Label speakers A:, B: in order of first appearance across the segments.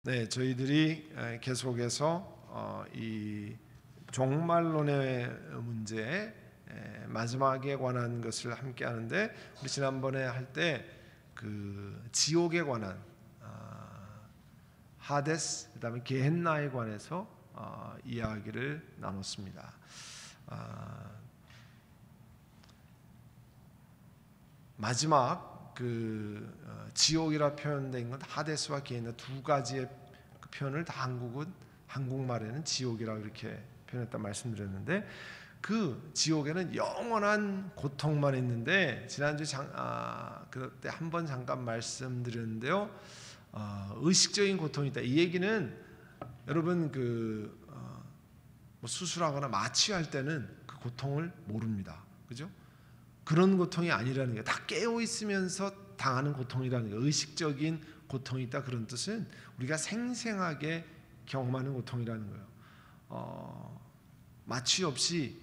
A: 네, 저희들이 계속해서 이 종말론의 문제 마지막에 관한 것을 함께 하는데, 우리 지난번에 할 때 그 지옥에 관한 하데스, 그다음에 게헨나에 관해서 이야기를 나눴습니다. 마지막 그 지옥이라 표현된 건 하데스와 게헨나 두 가지의 그 표현을 다 한국말에는 지옥이라고 이렇게 표현했다 말씀드렸는데, 그 지옥에는 영원한 고통만 있는데, 지난주 그때 한번 잠깐 말씀드렸는데요, 의식적인 고통이 있다. 이 얘기는 여러분 뭐 수술하거나 마취할 때는 그 고통을 모릅니다. 그죠? 그런 고통이 아니라는 게, 다 깨어 있으면서 당하는 고통이라는 게, 의식적인 고통이 있다, 그런 뜻은 우리가 생생하게 경험하는 고통이라는 거예요. 마취 없이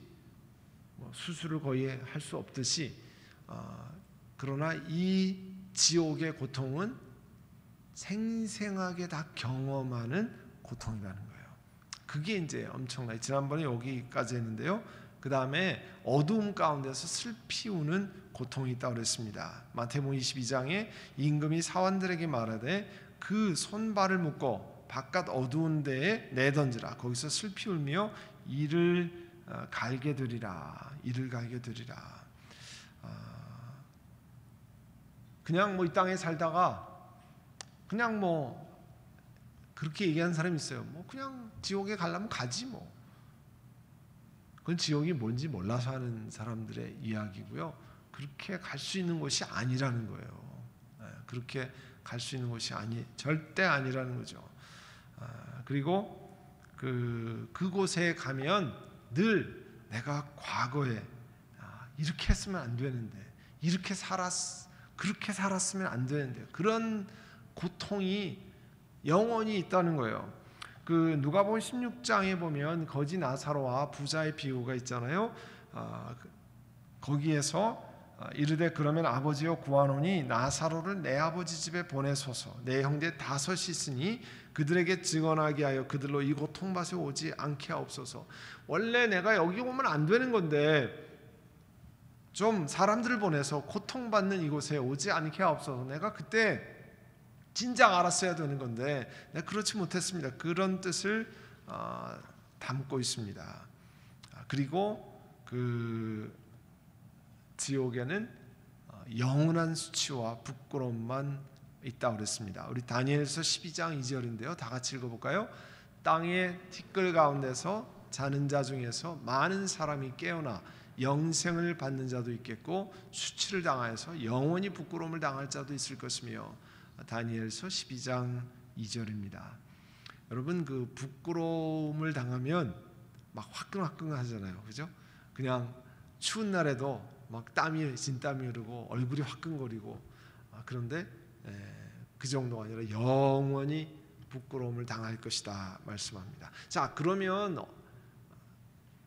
A: 뭐 수술을 거의 할 수 없듯이, 그러나 이 지옥의 고통은 생생하게 다 경험하는 고통이라는 거예요. 그게 이제 엄청나요. 지난번에 여기까지 했는데요, 그 다음에 어두움 가운데서 슬피 우는 고통이 있다고 그랬습니다. 마태복음 22장에 임금이 사환들에게 말하되 그 손발을 묶고 바깥 어두운 데에 내던지라. 거기서 슬피 울며 이를 갈게 되리라. 이를 갈게 되리라. 그냥 뭐 이 땅에 살다가 그냥 뭐 그렇게 얘기하는 사람이 있어요. 뭐 그냥 지옥에 가려면 가지 뭐. 그건 지옥이 뭔지 몰라서 하는 사람들의 이야기고요. 그렇게 갈 수 있는 곳이 아니라는 거예요. 그렇게 갈 수 있는 곳이 절대 아니라는 거죠. 그리고 그곳에 가면 늘 내가 과거에 이렇게 했으면 안 되는데, 그렇게 살았으면 안 되는데, 그런 고통이 영원히 있다는 거예요. 그 누가복음 16장에 보면 거지 나사로와 부자의 비유가 있잖아요. 거기에서 이르되 그러면 아버지여 구하노니 나사로를 내 아버지 집에 보내소서. 내 형제 5이 있으니 그들에게 증언하게 하여 그들로 이 고통밭에 오지 않게 하옵소서. 원래 내가 여기 오면 안 되는 건데 좀 사람들을 보내서 고통받는 이곳에 오지 않게 하옵소서. 내가 그때 진작 알았어야 되는 건데 내가 그렇지 못했습니다. 그런 뜻을 담고 있습니다. 그리고 그 지옥에는 영원한 수치와 부끄러움만 있다고 그랬습니다. 우리 다니엘서 12장 2절인데요. 다 같이 읽어볼까요? 땅의 티끌 가운데서 자는 자 중에서 많은 사람이 깨어나 영생을 받는 자도 있겠고 수치를 당하여서 영원히 부끄러움을 당할 자도 있을 것이며, 다니엘서 12장 2절입니다. 여러분, 그 부끄러움을 당하면 막 화끈화끈 하잖아요. 그죠? 그냥 추운 날에도 막 진땀이 흐르고 얼굴이 화끈거리고, 그런데 그 정도가 아니라 영원히 부끄러움을 당할 것이다 말씀합니다. 자, 그러면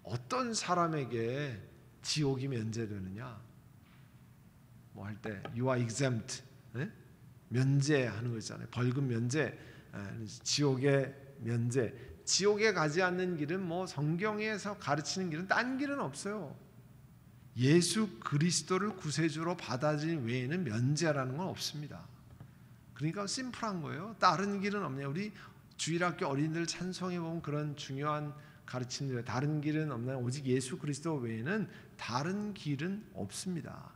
A: 어떤 사람에게 지옥이 면제되느냐? 뭐 할 때 you are exempt, 면제하는 거 있잖아요. 벌금 면제, 지옥의 면제. 지옥에 가지 않는 길은, 뭐 성경에서 가르치는 길은 딴 길은 없어요. 예수 그리스도를 구세주로 받아들인 외에는 면제라는 건 없습니다. 그러니까 심플한 거예요. 다른 길은 없네요. 우리 주일학교 어린이들 찬송해 보면 그런 중요한 가르침들, 다른 길은 없나요? 오직 예수 그리스도 외에는 다른 길은 없습니다.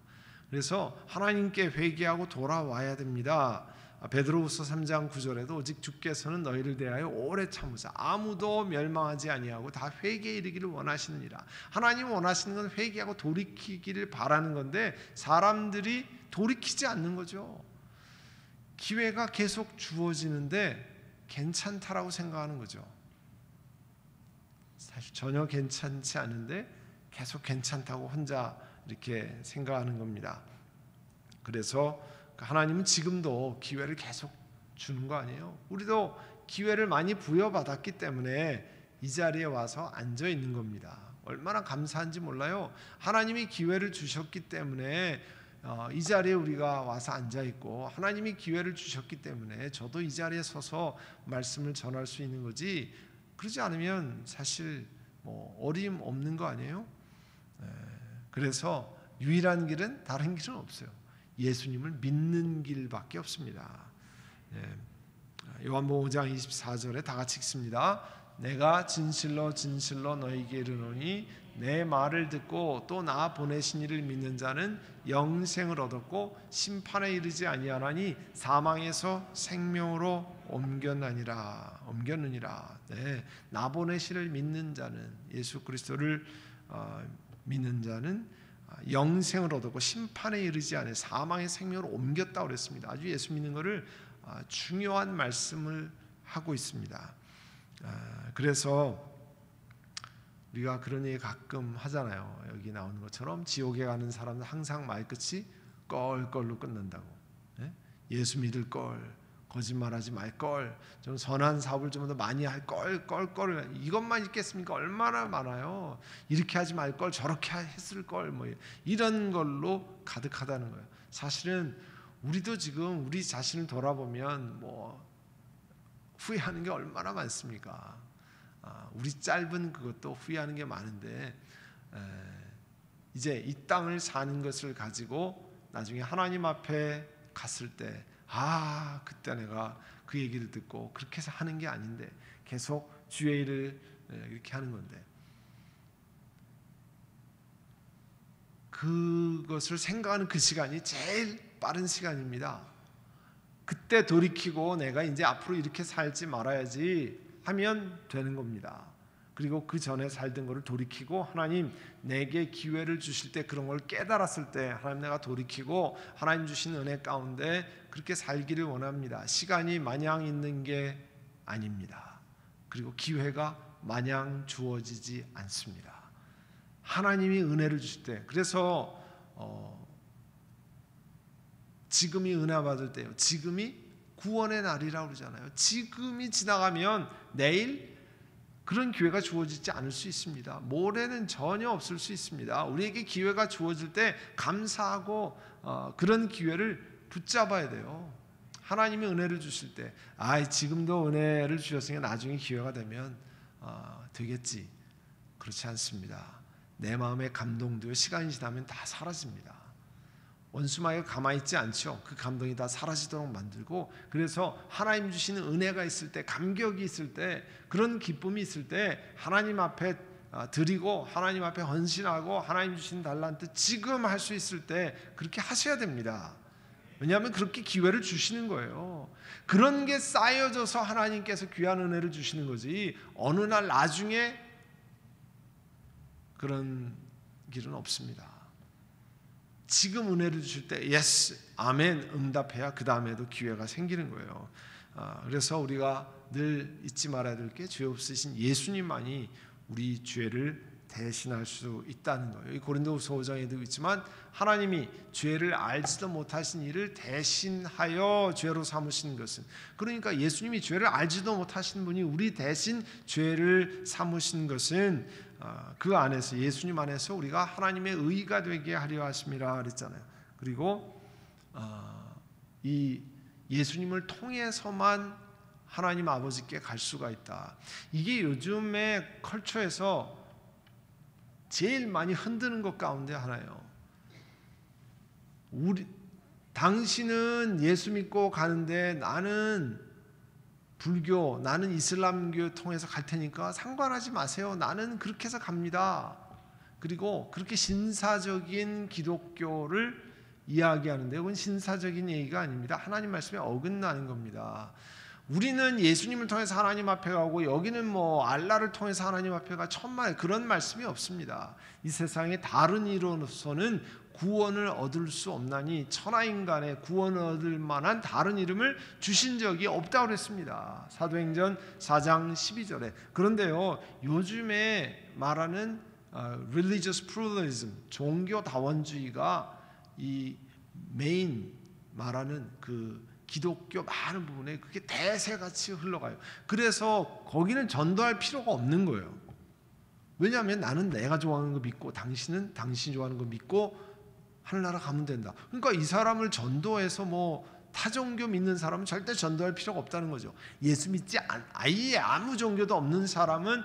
A: 그래서 하나님께 회개하고 돌아와야 됩니다. 베드로후서 3장 9절에도 오직 주께서는 너희를 대하여 오래 참으사 아무도 멸망하지 아니하고 다 회개에 이르기를 원하시느니라. 하나님 원하시는 건 회개하고 돌이키기를 바라는 건데, 사람들이 돌이키지 않는 거죠. 기회가 계속 주어지는데 괜찮다라고 생각하는 거죠. 사실 전혀 괜찮지 않은데 계속 괜찮다고 혼자 이렇게 생각하는 겁니다. 그래서 하나님은 지금도 기회를 계속 주는 거 아니에요? 우리도 기회를 많이 부여받았기 때문에 이 자리에 와서 앉아 있는 겁니다. 얼마나 감사한지 몰라요. 하나님이 기회를 주셨기 때문에 이 자리에 우리가 와서 앉아 있고 하나님이 기회를 주셨기 때문에 저도 이 자리에 서서 말씀을 전할 수 있는 거지, 그러지 않으면 사실 뭐 어림없는 거 아니에요? 그래서 유일한 길은 다른 길은 없어요. 예수님을 믿는 길밖에 없습니다. 요한복음 5장 24절에 다 같이 읽습니다. 내가 진실로 진실로 너희에게 이르노니 내 말을 듣고 또 나 보내신 이를 믿는 자는 영생을 얻었고 심판에 이르지 아니하나니 사망에서 생명으로 옮겼느니라. 나 보내신 이를 믿는 자는, 예수 그리스도를 믿는 자는 영생을 얻었고 심판에 이르지 않아 사망의 생명으로 옮겼다고 그랬습니다. 아주 예수 믿는 것을 중요한 말씀을 하고 있습니다. 그래서 우리가 그런 얘기 가끔 하잖아요. 여기 나오는 것처럼 지옥에 가는 사람은 항상 말끝이 껄껄로 끝난다고. 예수 믿을 걸, 거짓말하지 말 걸, 좀 선한 사업을 좀 더 많이 할 걸, 껄껄, 이것만 있겠습니까? 얼마나 많아요. 이렇게 하지 말 걸, 저렇게 했을 걸, 뭐 이런 걸로 가득하다는 거예요. 사실은 우리도 지금 우리 자신을 돌아보면 뭐 후회하는 게 얼마나 많습니까? 우리 짧은 그것도 후회하는 게 많은데, 이제 이 땅을 사는 것을 가지고 나중에 하나님 앞에 갔을 때 그때 내가 그 얘기를 듣고 그렇게 해서 하는 게 아닌데 계속 주의 일을 이렇게 하는 건데, 그것을 생각하는 그 시간이 제일 빠른 시간입니다. 그때 돌이키고 내가 이제 앞으로 이렇게 살지 말아야지 하면 되는 겁니다. 그리고 그 전에 살던 것을 돌이키고 하나님 내게 기회를 주실 때, 그런 걸 깨달았을 때 하나님 내가 돌이키고 하나님 주신 은혜 가운데 그렇게 살기를 원합니다. 시간이 마냥 있는 게 아닙니다. 그리고 기회가 마냥 주어지지 않습니다. 하나님이 은혜를 주실 때, 그래서 지금이 은혜 받을 때요, 지금이 구원의 날이라고 그러잖아요. 지금이 지나가면 내일 그런 기회가 주어지지 않을 수 있습니다. 모레는 전혀 없을 수 있습니다. 우리에게 기회가 주어질 때 감사하고 그런 기회를 붙잡아야 돼요. 하나님이 은혜를 주실 때 지금도 은혜를 주셨으니까 나중에 기회가 되면 되겠지, 그렇지 않습니다. 내 마음의 감동도 시간이 지나면 다 사라집니다. 원수마귀가 가만히 있지 않죠. 그 감동이 다 사라지도록 만들고, 그래서 하나님 주시는 은혜가 있을 때, 감격이 있을 때, 그런 기쁨이 있을 때 하나님 앞에 드리고 하나님 앞에 헌신하고 하나님 주신 달란트 지금 할 수 있을 때 그렇게 하셔야 됩니다. 왜냐하면 그렇게 기회를 주시는 거예요. 그런 게 쌓여져서 하나님께서 귀한 은혜를 주시는 거지, 어느 날 나중에 그런 길은 없습니다. 지금 은혜를 주실 때 예스, 아멘 응답해야 그 다음에도 기회가 생기는 거예요. 그래서 우리가 늘 잊지 말아야 될 게, 죄 없으신 예수님만이 우리 죄를 대신할 수 있다는 거예요. 이 고린도후서 5장에도 있지만 하나님이 죄를 알지도 못하신 이를 대신하여 죄로 삼으신 것은, 그러니까 예수님이 죄를 알지도 못하신 분이 우리 대신 죄를 삼으신 것은 그 안에서, 예수님 안에서 우리가 하나님의 의가 되게 하려 하심이라 그랬잖아요. 그리고 이 예수님을 통해서만 하나님 아버지께 갈 수가 있다. 이게 요즘의 컬처에서 제일 많이 흔드는 것 가운데 하나예요. 당신은 예수 믿고 가는데 나는 불교, 나는 이슬람교 통해서 갈 테니까 상관하지 마세요. 나는 그렇게 해서 갑니다. 그리고 그렇게 신사적인 기독교를 이야기하는데, 그건 신사적인 얘기가 아닙니다. 하나님 말씀에 어긋나는 겁니다. 우리는 예수님을 통해서 하나님 앞에 가고, 여기는 뭐 알라를 통해서 하나님 앞에 가, 천만 그런 말씀이 없습니다. 이 세상에 다른 이로서는 구원을 얻을 수 없나니 천하인간의 구원을 얻을 만한 다른 이름을 주신 적이 없다고 그랬습니다. 사도행전 4장 12절에. 그런데요, 요즘에 말하는 religious pluralism, 종교다원주의가 이 메인 말하는 그 기독교 많은 부분에 그게 대세같이 흘러가요. 그래서 거기는 전도할 필요가 없는 거예요. 왜냐하면 나는 내가 좋아하는 거 믿고, 당신은 당신이 좋아하는 거 믿고, 하늘나라 가면 된다. 그러니까 이 사람을 전도해서 뭐 타종교 믿는 사람은 절대 전도할 필요가 없다는 거죠. 예수 믿지 아예 아무 종교도 없는 사람은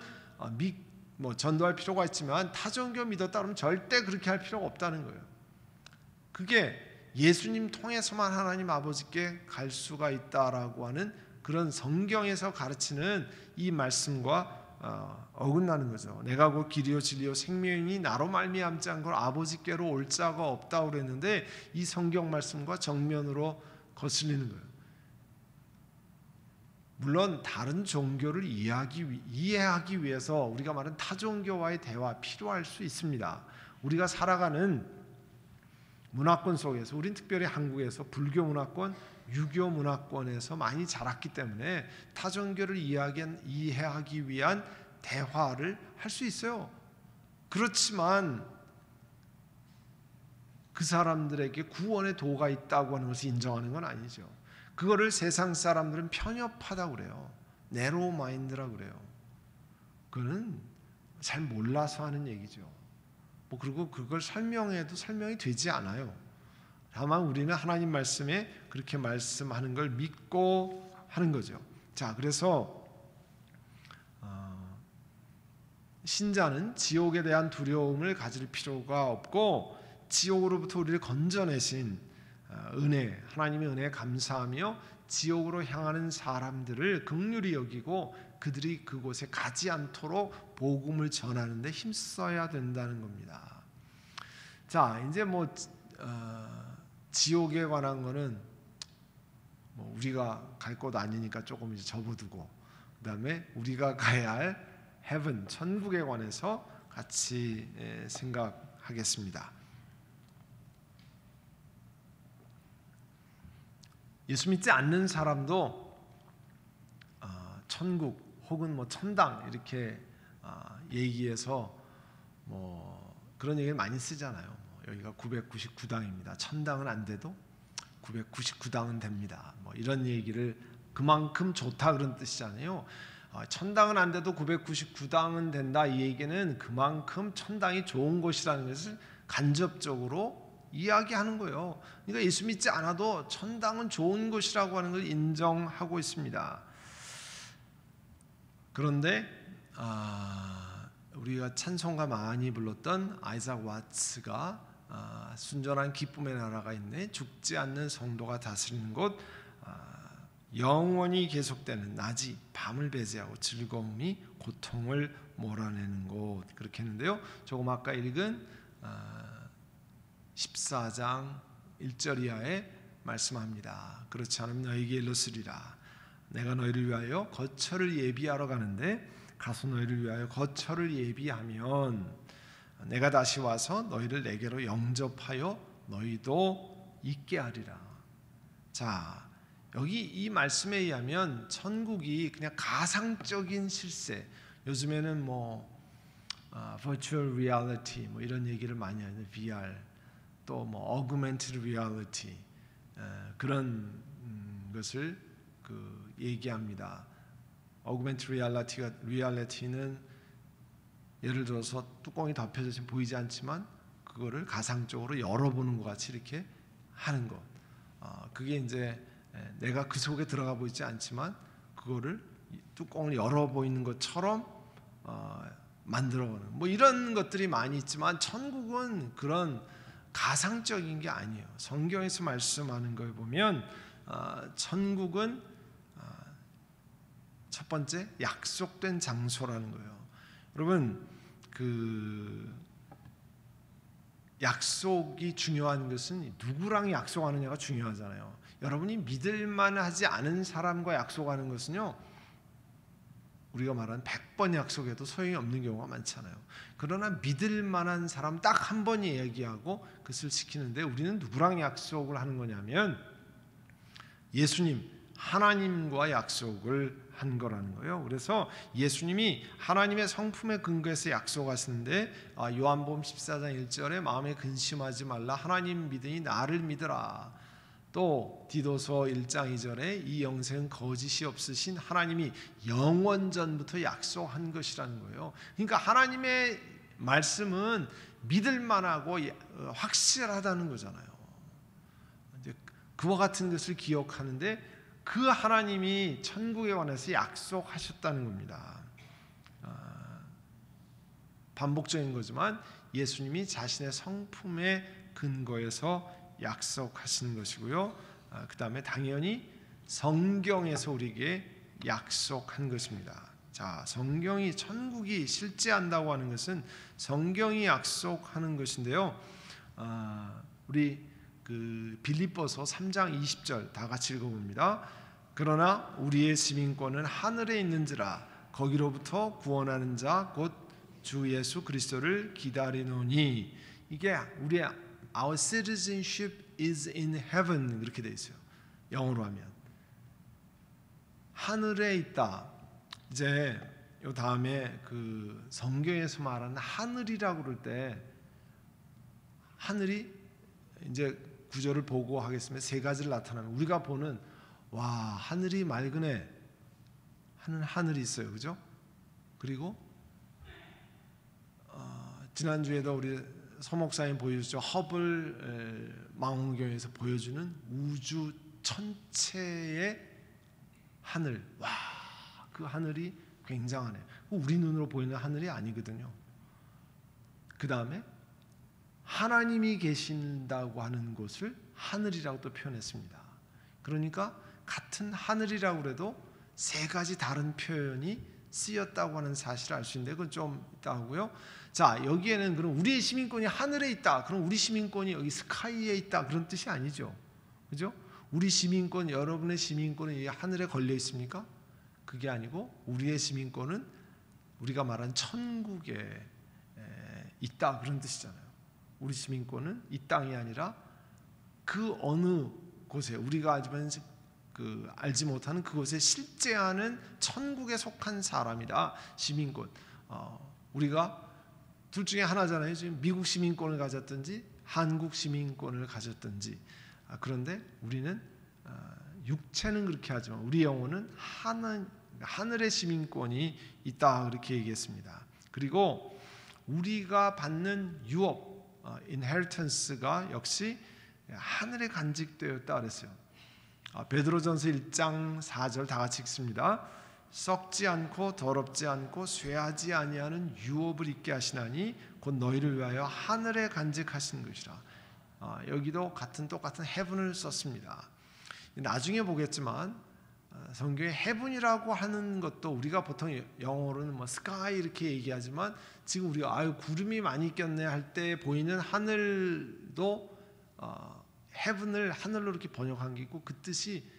A: 뭐 전도할 필요가 있지만 타종교 믿었다 그러면 절대 그렇게 할 필요가 없다는 거예요. 그게 예수님 통해서만 하나님 아버지께 갈 수가 있다라고 하는 그런 성경에서 가르치는 이 말씀과 어긋나는 거죠. 내가 곧 길이요 진리요 생명이니 나로 말미암지 않고 아버지께로 올 자가 없다고 그랬는데 이 성경 말씀과 정면으로 거슬리는 거예요. 물론 다른 종교를 이해하기 위해서 우리가 말하는 타종교와의 대화 필요할 수 있습니다. 우리가 살아가는 문화권 속에서 우린 특별히 한국에서 불교 문화권, 유교 문화권에서 많이 자랐기 때문에 타종교를 이해하기 위한 대화를 할 수 있어요. 그렇지만 그 사람들에게 구원의 도가 있다고 하는 것을 인정하는 건 아니죠. 그거를 세상 사람들은 편협하다고 그래요. 네로우 마인드라고 그래요. 그거는 잘 몰라서 하는 얘기죠. 뭐 그리고 그걸 설명해도 설명이 되지 않아요. 다만 우리는 하나님 말씀에 그렇게 말씀하는 걸 믿고 하는 거죠. 자, 그래서 신자는 지옥에 대한 두려움을 가질 필요가 없고 지옥으로부터 우리를 건져내신 은혜, 하나님의 은혜에 감사하며 지옥으로 향하는 사람들을 긍휼히 여기고 그들이 그곳에 가지 않도록 복음을 전하는 데 힘써야 된다는 겁니다. 자, 이제 뭐 지옥에 관한 거는 뭐 우리가 갈 곳 아니니까 조금 이제 접어두고 그다음에 우리가 가야 할 heaven, 천국에 관해서 같이 생각하겠습니다. 예수 믿지 않는 사람도 천국 혹은 뭐 천당 이렇게 얘기해서 뭐 그런 얘기를 많이 쓰잖아요. 여기가 999당입니다. 천당은 안 돼도 999당은 됩니다. 뭐 이런 얘기를 그만큼 좋다 그런 뜻이잖아요. 천당은 안 돼도 999당은 된다 이 얘기는 그만큼 천당이 좋은 곳이라는 것을 간접적으로 이야기하는 거예요. 그러니까 예수 믿지 않아도 천당은 좋은 곳이라고 하는 걸 인정하고 있습니다. 그런데 우리가 찬송가 많이 불렀던 아이작 와츠가 순전한 기쁨의 나라가 있네, 죽지 않는 성도가 다스리는 곳, 영원히 계속되는 낮이 밤을 배제하고 즐거움이 고통을 몰아내는 곳, 그렇게 했는데요. 조금 아까 읽은 14장 1절 이하에 말씀합니다. 그렇지 않으면 너희에게 이르시리라. 내가 너희를 위하여 거처를 예비하러 가는데 가서 너희를 위하여 거처를 예비하면 내가 다시 와서 너희를 내게로 영접하여 너희도 있게 하리라. 자, 여기 이 말씀에 의하면 천국이 그냥 가상적인 실세, 요즘에는 뭐 virtual reality 뭐 이런 얘기를 많이 하는 VR, 또 뭐 augmented reality 그런 것을 얘기합니다. augmented reality는 예를 들어서 뚜껑이 덮여져 지금 보이지 않지만 그거를 가상적으로 열어보는 것 같이 이렇게 하는 것. 그게 이제 내가 그 속에 들어가 보이지 않지만 그거를 뚜껑을 열어 보이는 것처럼 만들어보는 뭐 이런 것들이 많이 있지만 천국은 그런 가상적인 게 아니에요. 성경에서 말씀하는 걸 보면 천국은 첫 번째 약속된 장소라는 거예요. 여러분, 그 약속이 중요한 것은 누구랑 약속하느냐가 중요하잖아요. 여러분이 믿을만하지 않은 사람과 약속하는 것은요, 우리가 말하는 100번 약속해도 소용이 없는 경우가 많잖아요. 그러나 믿을만한 사람 딱 한 번 이야기하고 그것을 지키는데 우리는 누구랑 약속을 하는 거냐면 예수님, 하나님과 약속을 한 거라는 거예요. 그래서 예수님이 하나님의 성품에 근거해서 약속하시는데 요한복음 14장 1절에 마음에 근심하지 말라, 하나님 믿으니 나를 믿으라. 또 디도서 1장 2절에 이 영생은 거짓이 없으신 하나님이 영원 전부터 약속한 것이라는 거예요. 그러니까 하나님의 말씀은 믿을 만하고 확실하다는 거잖아요. 이제 그와 같은 것을 기억하는데 그 하나님이 천국에 관해서 약속하셨다는 겁니다. 반복적인 거지만 예수님이 자신의 성품에 근거해서 약속하신 것이고요. 그 다음에 당연히 성경에서 우리에게 약속한 것입니다. 자, 성경이 천국이 실제한다고 하는 것은 성경이 약속하는 것인데요. 우리 그 빌립보서 3장 20절 다 같이 읽어봅니다. 그러나 우리의 시민권은 하늘에 있는지라 거기로부터 구원하는 자 곧 주 예수 그리스도를 기다리노니. 이게 우리의 Our citizenship is in heaven 이렇게 돼 있어요. 영어로 하면 하늘에 있다. 이제 요 다음에 그 성경에서 말하는 하늘이라고 그럴 때 하늘이 이제 구절을 보고 하겠습니다. 세 가지를 나타나는 우리가 보는 와 하늘이 맑으네 하는 하늘이 있어요, 그죠? 그리고 지난주에도 우리 서목사님 보여주죠. 허블 망원경에서 보여주는 우주 전체의 하늘. 와, 그 하늘이 굉장하네. 우리 눈으로 보이는 하늘이 아니거든요. 그 다음에 하나님이 계신다고 하는 곳을 하늘이라고 또 표현했습니다. 그러니까 같은 하늘이라고 해도 세 가지 다른 표현이 쓰였다고 하는 사실을 알 수 있는데 그건 좀 이따 하고요. 자, 여기에는 그럼 우리의 시민권이 하늘에 있다. 그럼 우리 시민권이 여기 스카이에 있다. 그런 뜻이 아니죠. 그죠? 우리 시민권, 여러분의 시민권은 이 하늘에 걸려 있습니까? 그게 아니고 우리의 시민권은 우리가 말한 천국에 있다. 그런 뜻이잖아요. 우리 시민권은 이 땅이 아니라 그 어느 곳에 우리가 하지만 알지 못하는 그곳에 실제하는 천국에 속한 사람이다. 시민권. 우리가 둘 중에 하나잖아요. 지금 미국 시민권을 가졌든지 한국 시민권을 가졌든지. 그런데 우리는 육체는 그렇게 하지만 우리 영혼은 하늘의 시민권이 있다. 그렇게 얘기했습니다. 그리고 우리가 받는 유업, inheritance가 역시 하늘에 간직되었다 그랬어요. 베드로전서 1장 4절 다 같이 읽습니다. 썩지 않고 더럽지 않고 쇠하지 아니하는 유업을 있게 하시나니 곧 너희를 위하여 하늘에 간직하신 것이라. 여기도 똑같은 heaven을 썼습니다. 나중에 보겠지만 성경에 heaven이라고 하는 것도 우리가 보통 영어로는 뭐 sky 이렇게 얘기하지만 지금 우리가 구름이 많이 꼈네 할 때 보이는 하늘도 heaven을 하늘로 이렇게 번역한 게 있고 그 뜻이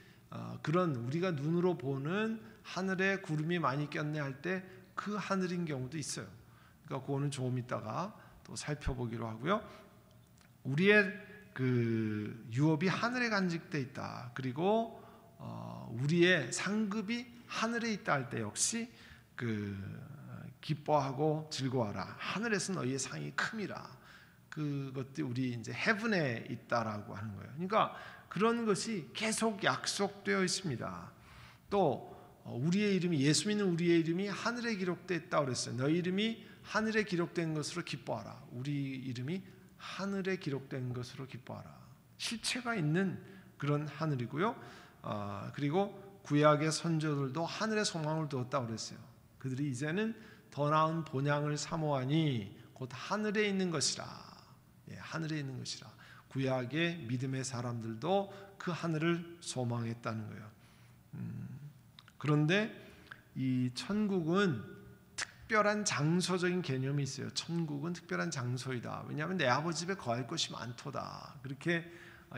A: 그런 우리가 눈으로 보는 하늘에 구름이 많이 꼈네 할 때 그 하늘인 경우도 있어요. 그러니까 그거는 조금 있다가 또 살펴보기로 하고요. 우리의 그 유업이 하늘에 간직돼 있다. 그리고 우리의 상급이 하늘에 있다 할 때 역시 기뻐하고 즐거워하라. 하늘에서 너희의 상이 큼이라. 그것도 우리 이제 헤븐에 있다라고 하는 거예요. 그러니까 그런 것이 계속 약속되어 있습니다. 또 우리의 이름이 예수 믿는 우리의 이름이 하늘에 기록되어 있다고 그랬어요. 너희 이름이 하늘에 기록된 것으로 기뻐하라. 우리 이름이 하늘에 기록된 것으로 기뻐하라. 실체가 있는 그런 하늘이고요. 그리고 구약의 선조들도 하늘에 소망을 두었다고 그랬어요. 그들이 이제는 더 나은 본향을 사모하니 곧 하늘에 있는 것이라. 하늘에 있는 것이라. 구약의 믿음의 사람들도 그 하늘을 소망했다는 거예요. 그런데 이 천국은 특별한 장소적인 개념이 있어요. 천국은 특별한 장소이다. 왜냐하면 내 아버지 집에 거할 것이 많도다. 그렇게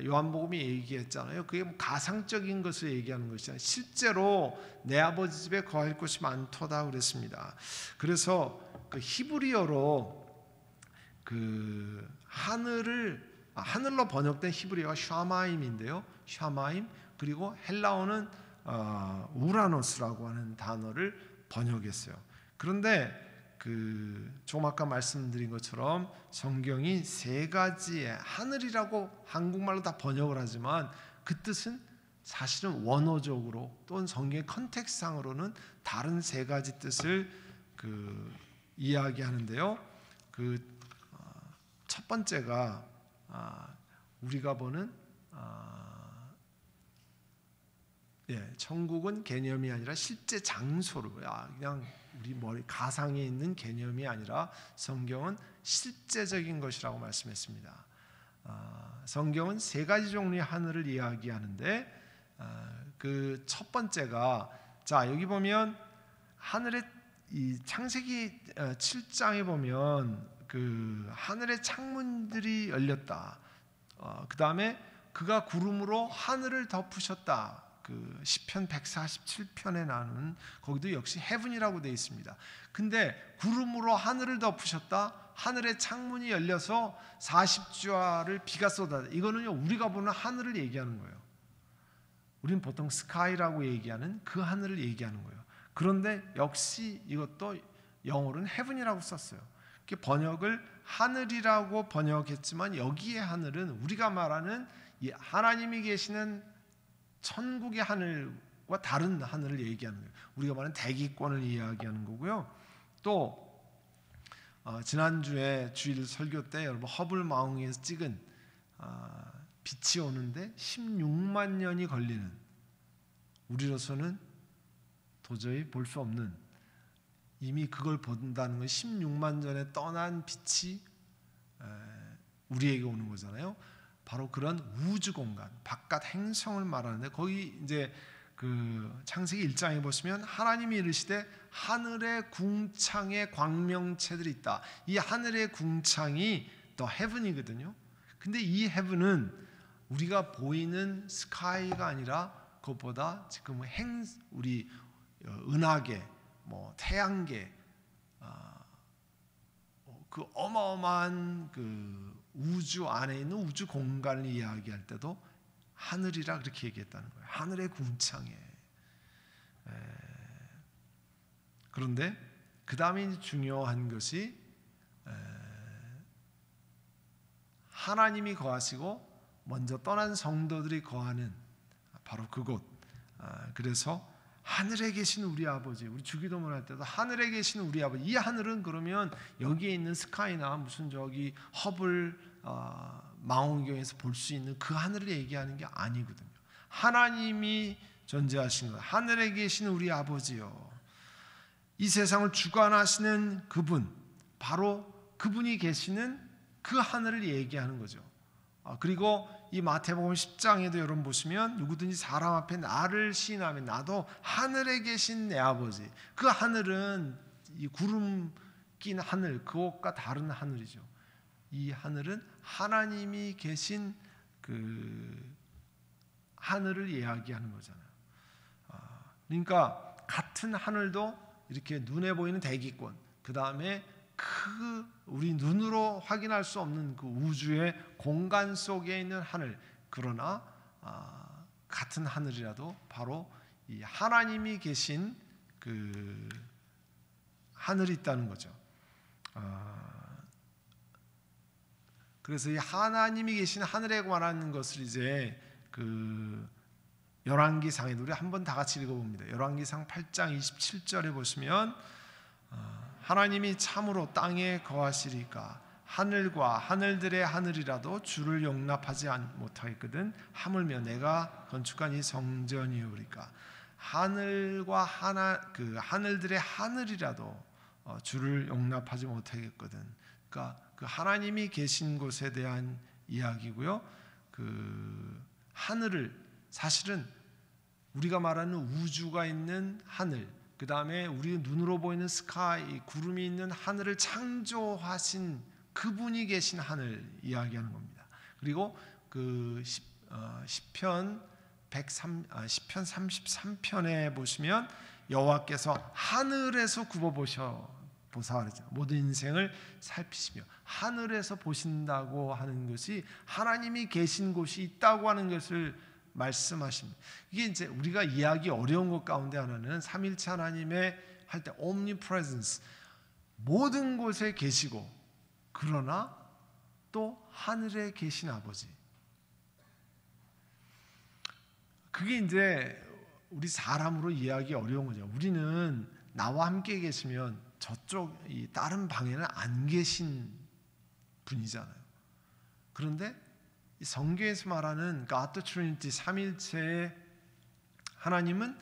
A: 요한복음이 얘기했잖아요. 그게 뭐 가상적인 것을 얘기하는 것이잖아요. 실제로 내 아버지 집에 거할 것이 많도다 그랬습니다. 그래서 그 히브리어로 그 하늘로 번역된 히브리어가 샤마임인데요. 샤마임 그리고 헬라어는 우라노스라고 하는 단어를 번역했어요. 그런데 조금 아까 말씀드린 것처럼 성경이 세 가지의 하늘이라고 한국말로 다 번역을 하지만 그 뜻은 사실은 원어적으로 또는 성경의 컨텍스트상으로는 다른 세 가지 뜻을 이야기하는데요. 그 첫 번째가 우리가 보는 천국은 개념이 아니라 실제 장소로, 그냥 우리 머리 가상에 있는 개념이 아니라 성경은 실제적인 것이라고 말씀했습니다. 성경은 세 가지 종류의 하늘을 이야기하는데 그 첫 번째가, 자 여기 보면 하늘의 이 창세기 7장에 보면 그 하늘의 창문들이 열렸다. 그 다음에 그가 구름으로 하늘을 덮으셨다. 그 시편 147편에 나오는 거기도 역시 헤븐이라고 되어 있습니다. 근데 구름으로 하늘을 덮으셨다. 하늘의 창문이 열려서 40주야를 비가 쏟아. 이거는요 우리가 보는 하늘을 얘기하는 거예요. 우리는 보통 스카이라고 얘기하는 그 하늘을 얘기하는 거예요. 그런데 역시 이것도 영어로는 헤븐이라고 썼어요. 번역을 하늘이라고 번역했지만 여기에 하늘은 우리가 말하는 이 하나님이 계시는 천국의 하늘과 다른 하늘을 얘기하는 거예요. 우리가 말하는 대기권을 이야기하는 거고요. 또 지난주에 주일 설교 때 여러분 허블 망원경에서 찍은 빛이 오는데 16만 년이 걸리는, 우리로서는 도저히 볼 수 없는, 이미 그걸 본다는 건 16만 전에 떠난 빛이 우리에게 오는 거잖아요. 바로 그런 우주 공간, 바깥 행성을 말하는데, 거기 이제 그 창세기 1장에 보시면 하나님이 이르시되 하늘의 궁창에 광명체들이 있다. 이 하늘의 궁창이 더 헤븐이거든요. 근데 이 헤븐은 우리가 보이는 스카이가 아니라 그것보다 지금 우리 은하계, 태양계, 그 어마어마한 그 우주 안에 있는 우주 공간을 이야기할 때도 하늘이라 그렇게 얘기했다는 거예요. 하늘의 궁창에. 그런데 그 다음에 중요한 것이 하나님이 거하시고 먼저 떠난 성도들이 거하는 바로 그곳. 그래서 하늘에 계신 우리 아버지, 우리 주기도문 할 때도 하늘에 계신 우리 아버지, 이 하늘은 그러면 여기에 있는 스카이나 무슨 저기 허블 망원경에서 볼 수 있는 그 하늘을 얘기하는 게 아니거든요. 하나님이 존재하신 거예요. 하늘에 계신 우리 아버지요, 이 세상을 주관하시는 그분, 바로 그분이 계시는 그 하늘을 얘기하는 거죠. 그리고 이 마태복음 10장에도 여러분 보시면 누구든지 사람 앞에 나를 시인하면 나도 하늘에 계신 내 아버지, 그 하늘은 이 구름 낀 하늘, 그것과 다른 하늘이죠. 이 하늘은 하나님이 계신 그 하늘을 이야기하는 거잖아요. 그러니까 같은 하늘도 이렇게 눈에 보이는 대기권, 그 다음에 우리 눈으로 확인할 수 없는 그 우주의 공간 속에 있는 하늘, 그러나 같은 하늘이라도 바로 이 하나님이 계신 그 하늘이 있다는 거죠. 그래서 이 하나님이 계신 하늘에 관한 것을 이제 그 열왕기상에도 우리 한번 다 같이 읽어봅니다. 열왕기상 8장 27절에 보시면 하나님이 참으로 땅에 거하시리까 하늘과 하늘들의 하늘이라도 주를 용납하지 못하겠거든 하물며 내가 건축한 이 성전이오리까. 하늘과 하늘들의 하늘이라도 주를 용납하지 못하겠거든. 그러니까 그 하나님이 계신 곳에 대한 이야기고요. 그 하늘을 사실은 우리가 말하는 우주가 있는 하늘, 그 다음에 우리 눈으로 보이는 스카이, 구름이 있는 하늘을 창조하신 그분이 계신 하늘 이야기하는 겁니다. 그리고 그 시편 33편에 보시면 여호와께서 하늘에서 굽어보사 그러죠. 모든 인생을 살피시며 하늘에서 보신다고 하는 것이 하나님이 계신 곳이 있다고 하는 것을 말씀하십니다. 이게 이제 우리가 이해하기 어려운 것 가운데 하나는 삼일체 하나님의 할 때 omnipresence, 모든 곳에 계시고 그러나 또 하늘에 계신 아버지. 그게 이제 우리 사람으로 이해하기 어려운 거죠. 우리는 나와 함께 계시면 저쪽 이 다른 방에는 안 계신 분이잖아요. 그런데 이 성경에서 말하는 God the Trinity 삼일체의 하나님은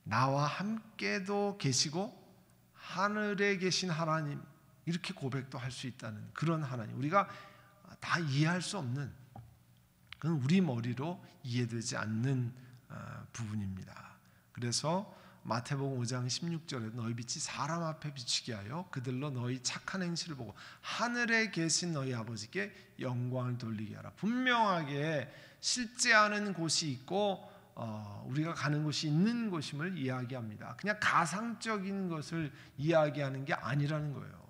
A: 나와 함께도 계시고 하늘에 계신 하나님, 이렇게 고백도 할 수 있다는 그런 하나님, 우리가 다 이해할 수 없는, 그건 우리 머리로 이해되지 않는 부분입니다. 그래서 마태복음 5장 16절에 너희 빛이 사람 앞에 비추게 하여 그들로 너희 착한 행실을 보고 하늘에 계신 너희 아버지께 영광을 돌리게 하라. 분명하게 실제하는 곳이 있고 우리가 가는 곳이 있는 곳임을 이야기합니다. 그냥 가상적인 것을 이야기하는 게 아니라는 거예요.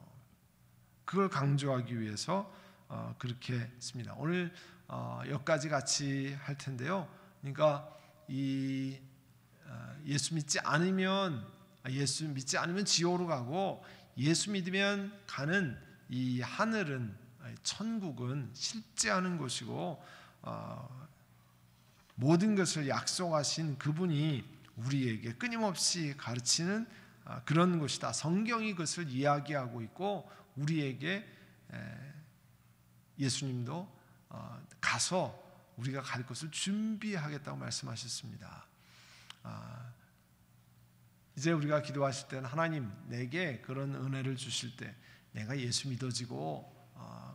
A: 그걸 강조하기 위해서 그렇게 했습니다. 오늘 여기까지 같이 할 텐데요. 그러니까 이 예수 믿지 않으면 지옥으로 가고, 예수 믿으면 가는 이 하늘은, 천국은 실제하는 곳이고, 모든 것을 약속하신 그분이 우리에게 끊임없이 가르치는 그런 곳이다. 성경이 그것을 이야기하고 있고, 우리에게 예수님도 가서 우리가 갈 것을 준비하겠다고 말씀하셨습니다. 이제 우리가 기도하실 때는 하나님 내게 그런 은혜를 주실 때, 내가 예수 믿어지고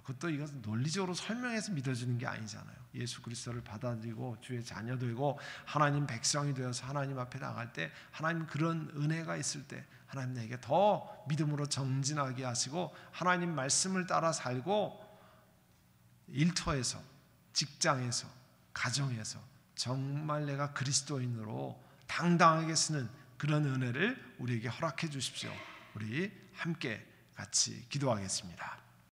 A: 그것도 이것은 논리적으로 설명해서 믿어지는 게 아니잖아요. 예수 그리스도를 받아들이고 주의 자녀 되고 하나님 백성이 되어서 하나님 앞에 나갈 때, 하나님 그런 은혜가 있을 때 하나님 내게 더 믿음으로 정진하게 하시고, 하나님 말씀을 따라 살고, 일터에서, 직장에서, 가정에서 정말 내가 그리스도인으로 당당하게 쓰는 그런 은혜를 우리에게 허락해 주십시오. 우리 함께 같이 기도하겠습니다.